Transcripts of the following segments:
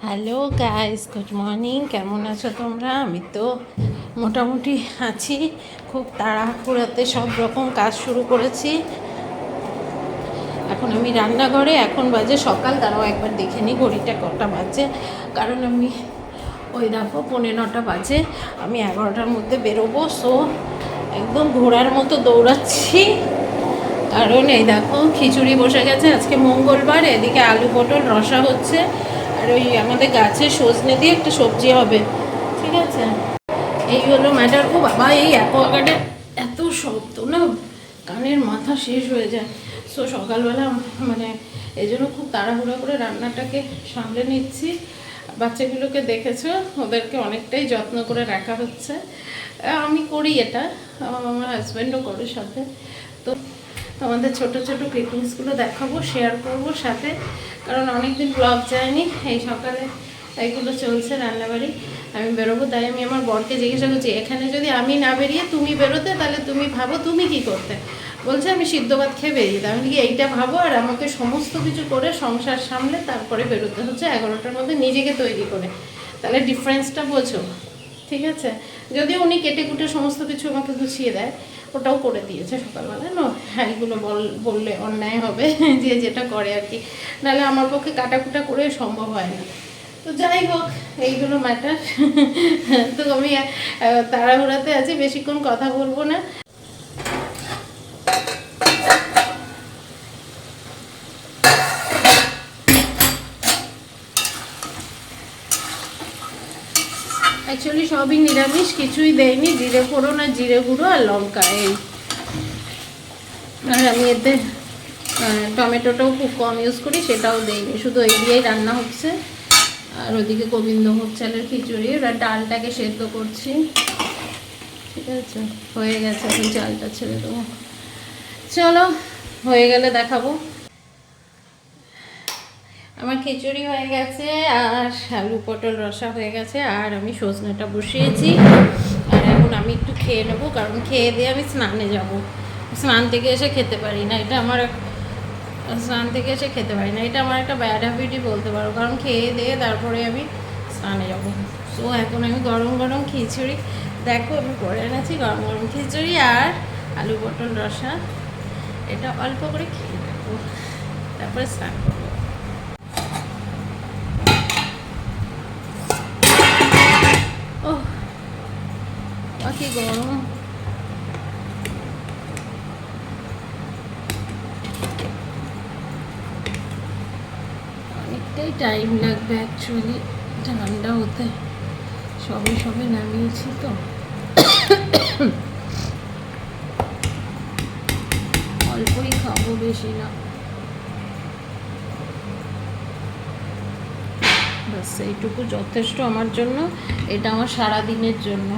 Hello guys, good morning. কেমন আছো তোমরা? আমি তো মোটামুটি আছি। খুব তাড়াহুড়োতে সব রকম কাজ শুরু করেছি। এখন আমি রান্নাঘরে, এখন বাজে সকাল। তারাও একবার দেখে নিই ঘড়িটা কটা বাজে, কারণ আমি ওই দেখো 9:15 বাজে। আমি 11টার মধ্যে বেরোবো। সো একদম ঘোড়ার মতো দৌড়াচ্ছি, কারণ এই দেখো খিচুড়ি বসে গেছে। আজকে মঙ্গলবার, এদিকে আলু পটল রসা হচ্ছে, আর ওই আমাদের গাছে সজনে দিয়ে একটা সবজি হবে। ঠিক আছে, এই হলো ম্যাটার। ও বাবা, এই অ্যাকোয়াগার্ডের এত শব্দ না, কানের মাথা শেষ হয়ে যায়। সো সকালবেলা মানে এই জন্য খুব তাড়াহুড়ো করে রান্নাটাকে সামলে নিচ্ছি। বাচ্চাগুলোকে দেখেছো, ওদেরকে অনেকটাই যত্ন করে রাখা হচ্ছে। আমি করি এটা, আমার হাজব্যান্ডও করে সাথে। তো তোমাদের ছোট ছোট ক্লিপিংসগুলো দেখাবো, শেয়ার করব সাথে, কারণ অনেকদিন ব্লগ যায়নি। এই সকালে এইগুলো চলছে রান্নাবাড়ি। আমি বেরোবো, তাই আমি আমার বরকে জিজ্ঞাসা করছি, এখানে যদি আমি না বেরিয়ে তুমি বেরোতে, তাহলে তুমি ভাবো তুমি কি করতে। বলছে আমি সিদ্ধ ভাত খেয়ে বেরিয়ে যেতাম। আমি কি এইটা ভাবো, আর আমাকে সমস্ত কিছু করে সংসার সামলে তারপরে বেরোতে হচ্ছে 11টার মধ্যে নিজেকে তৈরি করে। তাহলে ডিফারেন্সটা বোঝো। ঠিক আছে, যদিও উনি কেটে কুটে সমস্ত কিছু আমাকে গুছিয়ে দেয়, ওটাও করে দিয়েছে সকালবেলা। হ্যাঁ, এগুলো বললে অন্যায় হবে যে যেটা করে আর কি, নাহলে আমার পক্ষে কাটাকুটা করে সম্ভব হয় না। তো যাই হোক, এইগুলো ম্যাটার। তো আমি তাড়াহুড়াতে আছি, বেশিক্ষণ কথা বলবো না। অ্যাকচুয়ালি সবই নিরামিষ, কিছুই দেয়নি, জিরে ফোড়ন আর জিরে গুঁড়ো আর লঙ্কা এই। আর আমি এতে টমেটোটাও খুব কম ইউজ করি, সেটাও দেইনি, শুধু এই দিয়েই রান্না হচ্ছে। আর ওদিকে গোবিন্দভোগ চালের খিচুড়ি, আর ডালটাকে সেদ্ধ করছি। ঠিক আছে, হয়ে গেছে, এখন চালটা ছেড়ে দেবো। চলো, হয়ে গেলে দেখাবো। আমার খিচুড়ি হয়ে গেছে, আর আলু পটল রসা হয়ে গেছে, আর আমি সজনেটা বসিয়েছি। আর এখন আমি একটু খেয়ে নেবো, কারণ খেয়ে দিয়ে আমি স্নানে যাব। স্নান থেকে এসে খেতে পারি না, এটা আমার স্নান থেকে এসে খেতে পারি না, এটা আমার একটা ব্যাড হ্যাবিটই বলতে পারো, কারণ খেয়ে দিয়ে তারপরে আমি স্নানে যাবো। সো এখন আমি গরম গরম খিচুড়ি, দেখো আমি করে এনেছি গরম গরম খিচুড়ি আর আলু পটল রসা। এটা অল্প করে খেয়ে নেবো, তারপরে স্নান করবো। ওহ, কি গরম! অনেকটাই টাইম লাগবে অ্যাকচুয়ালি ঠান্ডা হতে, সবে সবে নামিয়েছি তো। অল্পই খাবো, বেশি না। বাস এইটুকু যথেষ্ট আমার জন্য, এটা আমার সারাদিনের জন্য।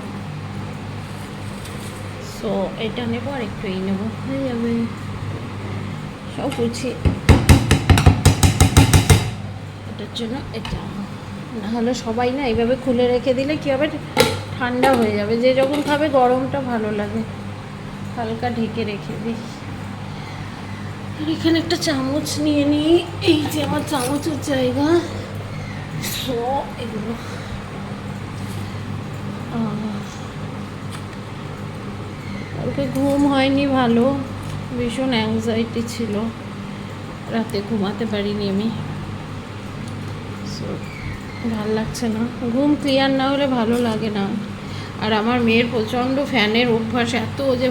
সো এটা নেবো, আর একটু এই নেবো, হয়ে যাবে সব গুছিয়ে। এটার জন্য এটা, নাহলে সবাই না এইভাবে খুলে রেখে দিলে কী হবে, ঠান্ডা হয়ে যাবে। যে যখন খাবে গরমটা ভালো লাগে, হালকা ঢেকে রেখে দিই। আর এখানে একটা চামচ নিয়ে নিই, এই যে আমার চামচের জায়গা। সো এগুলো কালকে ঘুম হয়নি ভালো, ভীষণ অ্যাংজাইটি ছিল, রাতে ঘুমাতে পারিনি আমি। সো ভাল লাগছে না, ঘুম ক্লিয়ার না হলে ভালো লাগে না। আর আমার মেয়ের প্রচণ্ড ফ্যানের অভ্যাস, এত যে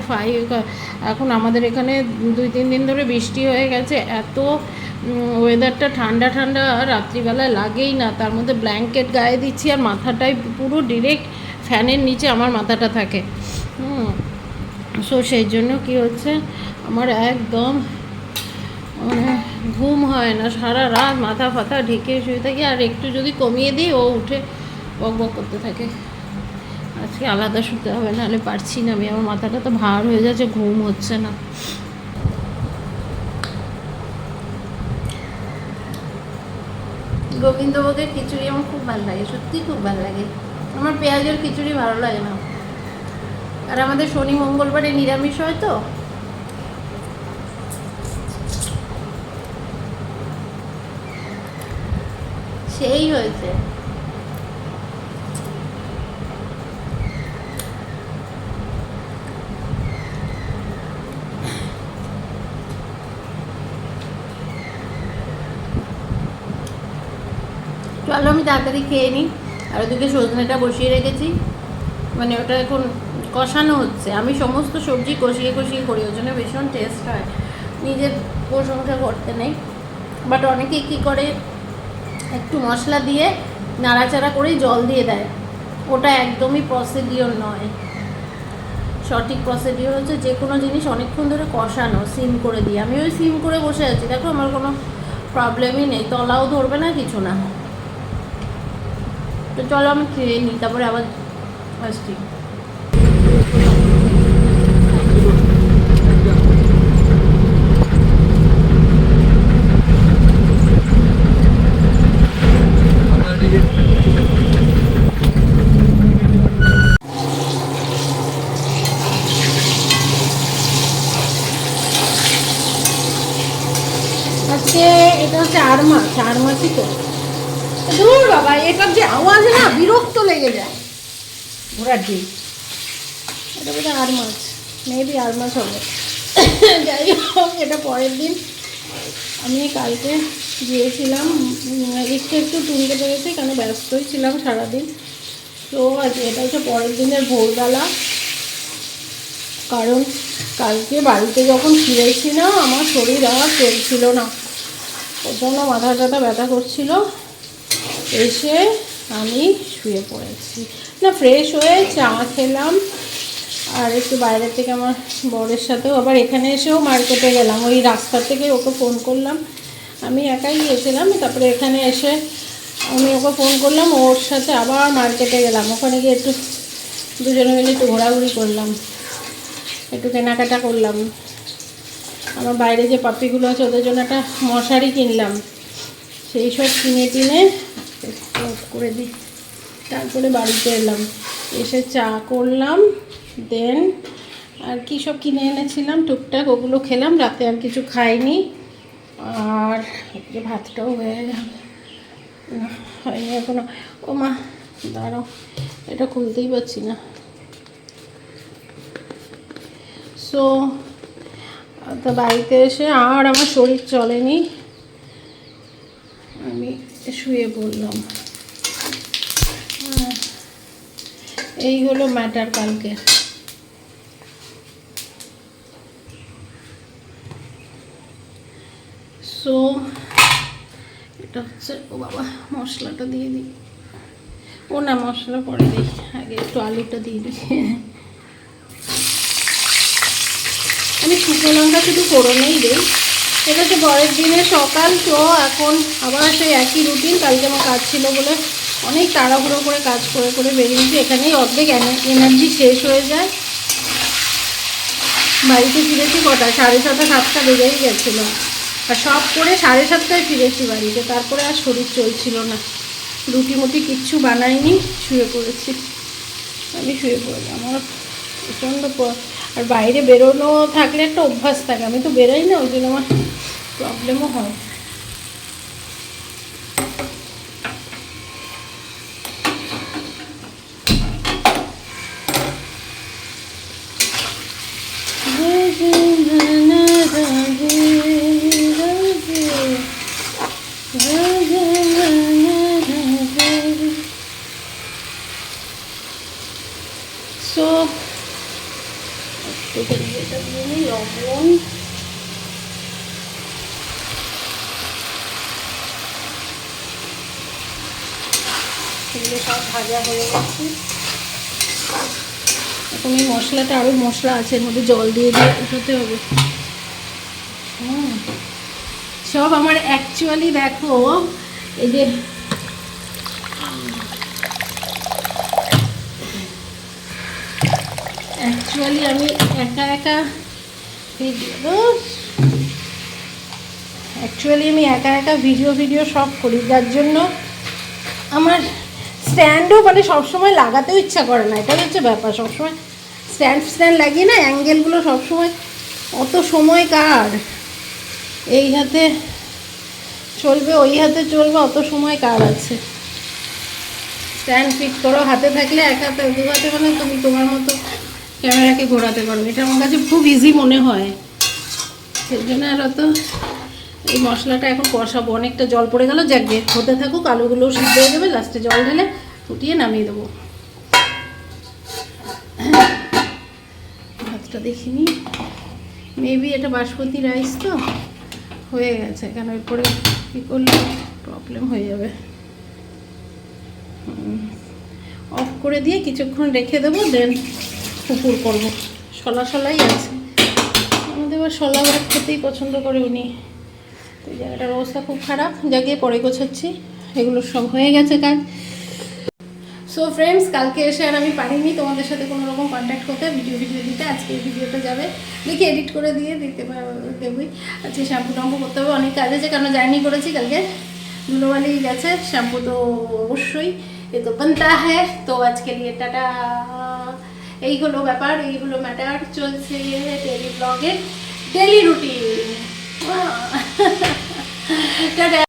এখন আমাদের এখানে 2-3 দিন ধরে বৃষ্টি হয়ে গেছে, এত ওয়েদারটা ঠান্ডা ঠান্ডা, রাত্রিবেলায় লাগেই না। তার মধ্যে ব্ল্যাঙ্কেট গায়ে দিচ্ছি, আর মাথাটায় পুরো ডিরেক্ট ফ্যানের নিচে আমার মাথাটা থাকে। সো সেই জন্য কী হচ্ছে, আমার একদম মানে ঘুম হয় না, সারা রাত মাথা ফাথা ঢেকে শুয়ে থাকি। আর একটু যদি কমিয়ে দিই, ও উঠে বক বক করতে থাকে। আজকে আলাদা শুতে হবে, নাহলে পারছি না আমি, আমার মাথাটা তো ভার হয়ে যাচ্ছে, ঘুম হচ্ছে না। গোবিন্দভোগের খিচুড়ি আমার খুব ভালো লাগে, সত্যি খুব ভালো লাগে। আমার পেঁয়াজের খিচুড়ি ভালো লাগে না, আর আমাদের শনি মঙ্গলবারে নিরামিষ হয় তো। সেই হয়েছে। চলো আমি তাড়াতাড়ি খেয়ে নিই। আর ওদিকে সজনেটা বসিয়ে রেখেছি, মানে ওটা এখন কষানো হচ্ছে। আমি সমস্ত সবজি কষিয়ে কষিয়ে করি, ওই জন্য ভীষণ টেস্ট হয়, নিজের প্রশংসা করতে নেই। বাট অনেকে কী করে, একটু মশলা দিয়ে নাড়াচাড়া করে জল দিয়ে দেয়, ওটা একদমই প্রসিডিওর নয়। সঠিক প্রসিডিওর হচ্ছে যে কোনো জিনিস অনেকক্ষণ ধরে কষানো, সিম করে দিয়ে। আমি ওই সিম করে বসে আছি, দেখো আমার কোনো প্রবলেমই নেই, তলাও ধরবে না, কিছু না। তো চলো আমি খেয়ে নিই, তারপরে আবার আসছি। আজকে এটা হচ্ছে আর মাছই তো। দূর বাবা, এটার যে আওয়াজ না, বিরক্ত লেগে যায় ঘোড়ার ডিম। এটা বোধহয় আর মাছ, মেবি আর মাছ হবে। যাই হোক, এটা পরের দিন। আমি কালকে গিয়েছিলাম, একটু তুলতে পেরেছি, কেন ব্যস্তই ছিলাম সারাদিন। তো আজ এটা হচ্ছে পরের দিনের ভোরবেলা, কারণ কালকে বাড়িতে যখন ফিরেছি না, আমার শরীর আর চলছিল না, প্রচণ্ড মাথা টাথা ব্যথা করছিল। এসে আমি শুয়ে পড়েছি, না ফ্রেশ হয়ে চা খেলাম, আর একটু বাইরে থেকে আমার বরের সাথেও, আবার এখানে এসেও মার্কেটে গেলাম। ওই রাস্তা থেকে ওকে ফোন করলাম, আমি একাই গিয়েছিলাম। তারপরে এখানে এসে আমি ওকে ফোন করলাম, ওর সাথে আবার মার্কেটে গেলাম। ওখানে গিয়ে একটু দুজনে মিলে একটু ঘোরাঘুরি করলাম, একটু কেনাকাটা করলাম। আমার বাইরে যে পাপিগুলো আছে ওদের জন্য একটা মশারি কিনলাম, সেই সব কিনে টিনে করে দিই। তারপরে বাড়িতে এলাম, এসে চা করলাম, দেন আর কী সব কিনে এনেছিলাম টুকটাক, ওগুলো খেলাম। রাতে আর কিছু খাইনি, আর ভাতটাও হয়ে যাবে হয়নি এখনো। ও মা দাঁড়াও, এটা খুলতেই পারছি না। সো তো বাড়িতে এসে আর আমার শরীর চলেনি, আমি শুয়ে পড়লাম। এই হলো ম্যাটার কালকে। সো এটা হচ্ছে, ও বাবা মশলাটা দিয়ে দিই, ও না মশলা পরে দিই, আগে একটু আলুটা দিয়ে দিই। আমি শুকনো লঙ্কা শুধু ফোড়নেই দিই। এটা হচ্ছে পরের দিনের সকাল। তো এখন আবার সেই একই রুটিন। কালকে আমার কাজ ছিল বলে অনেক তাড়াহুড়ো করে কাজ করে করে বেরিয়েছি, এখানেই অর্ধেক এনার্জি শেষ হয়ে যায়। বাড়িতে ফিরেছি কটা, 6:30 7টা বেজেই গেছিলো, আর সব করে 7:30টায় ফিরেছি বাড়িতে। তারপরে আর শরীর চলছিল না, রুটি মুটি কিচ্ছু বানাইনি, শুয়ে পড়েছি। আমি শুয়ে পড়লাম, আমার প্রচণ্ড। আর বাইরে বেরোনো থাকলে একটা অভ্যাস থাকে, আমি তো বেরোই না, ওই জন্য আমার প্রবলেমও হয়। সো এটা দিয়ে নিই লবণ, এগুলো সব ভাজা হয়ে গেছে। এখন এই মশলাটা, আরও মশলা আছে এর মধ্যে, জল দিয়ে দিয়ে উঠাতে হবে। সব আমার অ্যাকচুয়ালি দেখো, এই যে অ্যাকচুয়ালি আমি একা ভিডিও সব করি, যার জন্য আমার স্ট্যান্ডও মানে সবসময় লাগাতেও ইচ্ছা করে না। এটা হচ্ছে ব্যাপার, সবসময় স্ট্যান্ড লাগিয়ে না, অ্যাঙ্গেলগুলো সবসময় অত সময় কার, এই হাতে চলবে, ওই হাতে চলবে, অত সময় কার আছে? স্ট্যান্ড ফিট করো, হাতে থাকলে এক হাতে দু হাতে মানে তুমি তোমার মতো ক্যামেরাকে ঘোরাতে পারবে। এটা আমার কাছে খুব ইজি মনে হয়, সেই জন্য। আর অত এই মশলাটা এখন কষাবো, অনেকটা জল পড়ে গেল, যাকে হতে থাকুক, আলুগুলোও সিদ্ধ হয়ে যাবে, লাস্টে জল ঢেলে ফুটিয়ে নামিয়ে দেবো। ভাতটা দেখিনি, মেবি এটা বাসমতি রাইস তো হয়ে গেছে, কেন এরপরে কী করলে প্রবলেম হয়ে যাবে। অফ করে দিয়ে কিছুক্ষণ রেখে দেবো, দেন পুকুর করবো। শলাই আছে আমাদের, এবার শলা ভাত খেতেই পছন্দ করে উনি। তো এই জায়গাটার অবস্থা খুব খারাপ, জাগিয়ে পরে গোছাচ্ছি। এগুলো সব হয়ে গেছে কাজ। সো ফ্রেন্ডস, কালকে এসে আর আমি পারিনি তোমাদের সাথে কোনো রকম কন্ট্যাক্ট করতে, ভিডিও দিতে। আজকে এই ভিডিওটা যাবে, দেখি এডিট করে দিয়ে দিতে দেবই। আজকে শ্যাম্পু ট্যাম্পু করতে হবে, অনেক কাজ আছে, কারণ জার্নি করেছি কালকে, ধুলোবালি গেছে, শ্যাম্পু তো অবশ্যই এ তো বানতা হ্যাঁ। তো আজকে নিয়ে টাটা। এই হলো ব্যাপার, এই হলো ম্যাটার, চলছে ডেলি ব্লগের ডেলি রুটিন। টাটা।